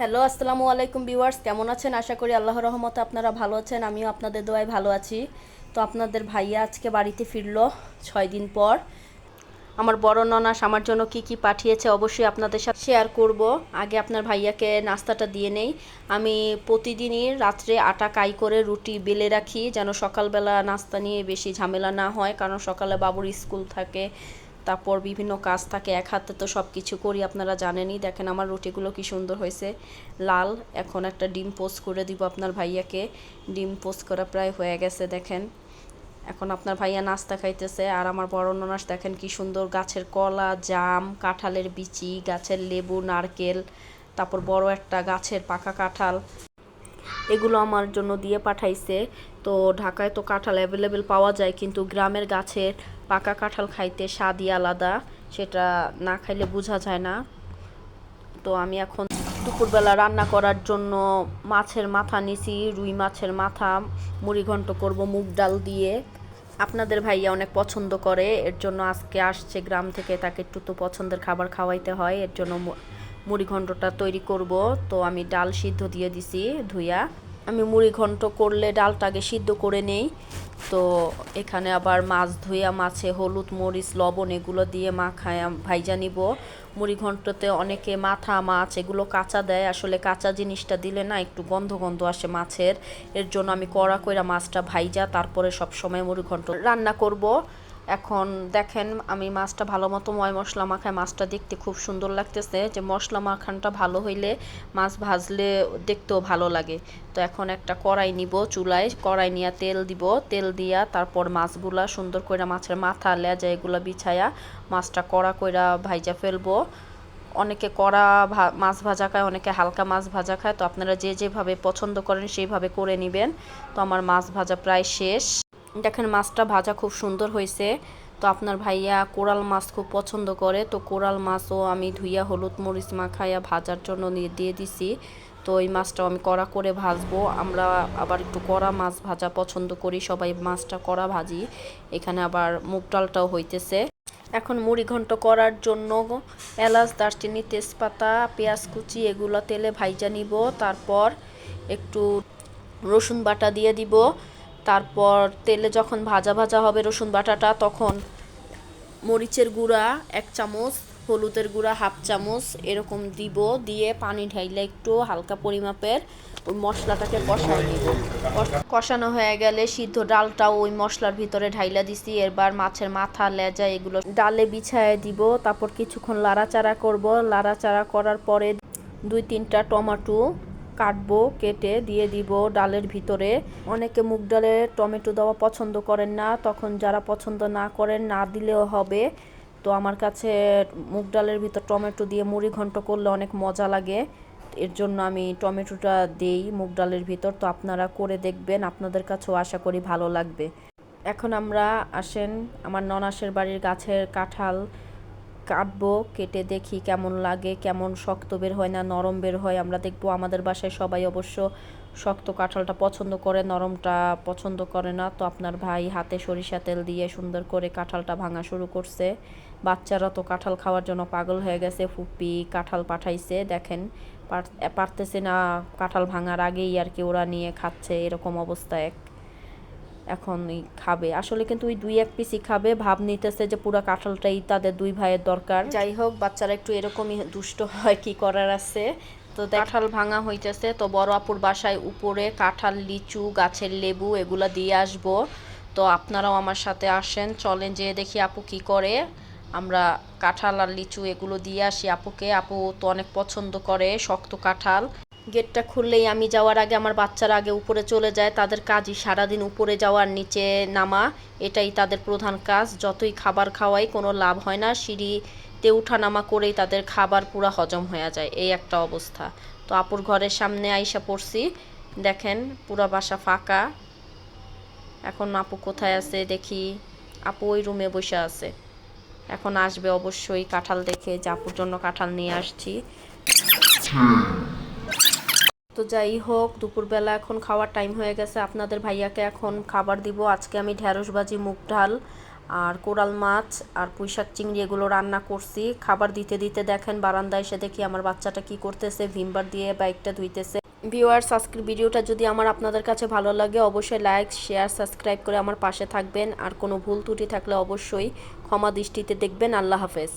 Hello, আসসালামু আলাইকুম viewers, কেমন আছেন? আশা করি আল্লাহর রহমতে আপনারা ভালো আছেন। আমিও আপনাদের দোয়ায় ভালো আছি। তো আপনাদের ভাইয়া আজকে বাড়িতে ফিরলো 6 দিন পর। আমার বড় ননাস আমার জন্য কি কি পাঠিয়েছে অবশ্যই আপনাদের সাথে শেয়ার করব। আগে আপনার ভাইয়াকে নাস্তাটা দিয়ে নেই। আমি প্রতিদিনই রাত্রে আটা কাই করে রুটি বেলে রাখি, যেন সকালবেলা নাস্তা নিয়ে বেশি ঝামেলা না হয়, কারণ সকালে বাবুর স্কুল থাকে, তারপর বিভিন্ন কাজ থাকে, এক হাতে তো সব কিছু করি, আপনারা জানেনই। দেখেন আমার রুটিগুলো কি সুন্দর হয়েছে, লাল। এখন একটা ডিম পোস্ট করে দিব আপনার ভাইয়াকে। ডিম পোস্ট করা প্রায় হয়ে গেছে, দেখেন। এখন আপনার ভাইয়া নাস্তা খাইতেছে, আর আমার বড় ননাস দেখেন কি সুন্দর গাছের কলা, জাম, কাঁঠালের বিচি, গাছের লেবু, নারকেল, তারপর বড় একটা গাছের পাকা কাঁঠাল, এগুলো আমার জন্য দিয়ে পাঠাইছে। তো ঢাকায় তো কাঁঠাল অ্যাভেলেবেল পাওয়া যায়, কিন্তু গ্রামের গাছের পাকা কাঁঠাল খাইতে স্বাদই আলাদা, সেটা না খাইলে বোঝা যায় না। তো আমি এখন দুপুরবেলা রান্না করার জন্য মাছের মাথা নিছি, রুই মাছের মাথা, মুড়ি ঘন্ট করব মুগ ডাল দিয়ে। আপনাদের ভাইয়া অনেক পছন্দ করে, এর জন্য আজকে আসছে গ্রাম থেকে, তাকে একটু তো পছন্দের খাবার খাওয়াইতে হয়, এর জন্য মুড়ি ঘন্টটা তৈরি করব। তো আমি ডাল সিদ্ধ দিয়ে দিছি ধুইয়া। আমি মুড়ি ঘন্ট করলে ডালটা আগে সিদ্ধ করে নেই। তো এখানে আবার মাছ ধুইয়া, মাছে হলুদ মরিচ লবণ এগুলো দিয়ে মাখায়া ভাইজা নিব। মুড়ি ঘন্টতে অনেকে মাথা মাছ এগুলো কাঁচা দেয়, আসলে কাঁচা জিনিসটা দিলে না একটু গন্ধ গন্ধ আসে মাছের, এর জন্য আমি কড়া কইরা মাছটা ভাইজা তারপরে সব সময় মুড়ি ঘন্ট রান্না করব। এখন দেখেন আমি মাছটা ভালো মতো ময় মশলা মাখায়, মাছটা দেখতে খুব সুন্দর লাগতেছে, যে মশলা মাখানটা ভালো হইলে মাছ ভাজলে দেখতেও ভালো লাগে। তো এখন একটা কড়াই নিব, চুলায় কড়াই নিয়ে তেল দিব, তেল দিয়া তারপর মাছগুলা সুন্দর কইরা, মাছের মাথা লেজা এগুলা বিছায়া মাছটা কড়া কইরা ভাইজা ফেলবো। অনেকে কড়া মাছ ভাজা খায়, অনেকে হালকা মাছ ভাজা খায়, তো আপনারা যে যেভাবে পছন্দ করেন সেইভাবে করে নেবেন। তো আমার মাছ ভাজা প্রায় শেষ। দেখেন মাছটা ভাজা খুব সুন্দর হয়েছে। তো আপনার ভাইয়া কোরাল মাছ খুব পছন্দ করে, তো কোরাল মাছও আমি ধুইয়া হলুদ মরিচ মাখাইয়া ভাজার জন্য দিয়ে দিছি। তো ওই মাছটাও আমি কড়া করে ভাজবো। আমরা আবার একটু কড়া মাছ ভাজা পছন্দ করি, সবাই মাছটা কড়া ভাজি। এখানে আবার মুগ ডালটাও হইতেছে। এখন মুড়ি ঘন্ট করার জন্য এলাচ, দারচিনি, তেজপাতা, পেঁয়াজ কুচি এগুলো তেলে ভাইজা নিব। তারপর একটু রসুন বাটা দিয়ে দিব। তারপর তেলে যখন ভাজা ভাজা হবে রসুন বাটাটা, তখন মরিচের গুঁড়া 1 চামচ, হলুদের গুঁড়া 1/2 চামচ এরকম দিব, দিয়ে পানি ঢাইলে একটু হালকা পরিমাপের ওই মশলাটাকে কষাই নিব। কষানো হয়ে গেলে সিদ্ধ ডালটাও ওই মশলার ভিতরে ঢাইলা দিছি। এবার মাছের মাথা লেজা এগুলো ডালে বিছায় দিব। তারপর কিছুক্ষণ লাড়াচাড়া করব। লাড়াচাড়া করার পরে 2-3টা টমেটো কাটবো, কেটে দিয়ে দিব ডালের ভিতরে। অনেকে মুগ ডালে টমেটো দেওয়া পছন্দ করেন না, তখন যারা পছন্দ না করেন না দিলেও হবে। তো আমার কাছে মুগ ডালের ভিতর টমেটো দিয়ে মুড়ি ঘন্ট করলে অনেক মজা লাগে, এর জন্য আমি টমেটোটা দেই মুগ ডালের ভিতর। তো আপনারা করে দেখবেন, আপনাদের কাছেও আশা করি ভালো লাগবে। এখন আমরা আসেন আমার ননাসের বাড়ির গাছের কাঁঠাল কাটবো, কেটে দেখি কেমন লাগে, কেমন শক্ত বের হয় না নরম বের হয় আমরা দেখবো। আমাদের বাসায় সবাই অবশ্য শক্ত কাঁঠালটা পছন্দ করে, নরমটা পছন্দ করে না। তো আপনার ভাই হাতে সরিষা তেল দিয়ে সুন্দর করে কাঁঠালটা ভাঙা শুরু করছে। বাচ্চারা তো কাঁঠাল খাওয়ার জন্য পাগল হয়ে গেছে, ফুপি কাঁঠাল পাঠাইছে, দেখেন পারতেছে না কাঁঠাল ভাঙার আগেই আর কি ওরা নিয়ে খাচ্ছে, এরকম অবস্থা। এখন খাবে আসলে, কিন্তু ওই 2-1 পিসই খাবে, ভাব নিতেছে যে পুরো কাঁঠালটাই তাদের দুই ভাইয়ের দরকার। যাই হোক, বাচ্চারা একটু এরকমই দুষ্ট হয়, কি করার আছে। তো কাঁঠাল ভাঙা হইতেছে। তো বড় আপুর বাসায় উপরে কাঁঠাল, লিচু, গাছের লেবু এগুলা দিয়ে আসবো। তো আপনারাও আমার সাথে আসেন, চলেন যে দেখি আপু কি করে। আমরা কাঁঠাল আর লিচু এগুলো দিয়ে আসি আপুকে, আপু তো অনেক পছন্দ করে শক্ত কাঁঠাল। গেটটা খুললেই আমি যাওয়ার আগে আমার বাচ্চারা আগে উপরে চলে যায়, তাদের কাজই সারাদিন উপরে যাওয়ার নিচে নামা, এটাই তাদের প্রধান কাজ। যতই খাবার খাওয়াই কোনো লাভ হয় না, সিঁড়িতে উঠানামা করেই তাদের খাবার পুরো হজম হয়ে যায়, এই একটা অবস্থা। তো আপুর ঘরের সামনে আইসা পড়ছি, দেখেন পুরা বাসা ফাঁকা। এখন আপু কোথায় আছে দেখি, আপু ওই রুমে বসে আছে, এখন আসবে অবশ্যই কাঁঠাল দেখে, যে আপুর জন্য কাঁঠাল নিয়ে আসছি। তো যাই হোক, দুপুরবেলা এখন খাওয়ার টাইম হয়ে গেছে, আপনাদের ভাইয়াকে এখন খাবার দিব। আজকে আমি ঢেঁড়স ভাজি, মুগ ডাল আর কোরাল মাছ আর পুঁইশাক চিংড়ি এগুলো রান্না করছি। খাবার দিতে দিতে দেখেন বারান্দায় এসে দেখি আমার বাচ্চাটা কি করতেছে, ভিমবার দিয়ে বাইকটা ধুইতেছে। ভিউয়ার্স, আজকের ভিডিওটা যদি আপনাদের কাছে ভালো লাগে অবশ্যই লাইক, শেয়ার, সাবস্ক্রাইব করে আমার পাশে থাকবেন। আর কোনো ভুল ত্রুটি থাকলে অবশ্যই ক্ষমা দৃষ্টিতে দেখবেন। আল্লাহ হাফেজ।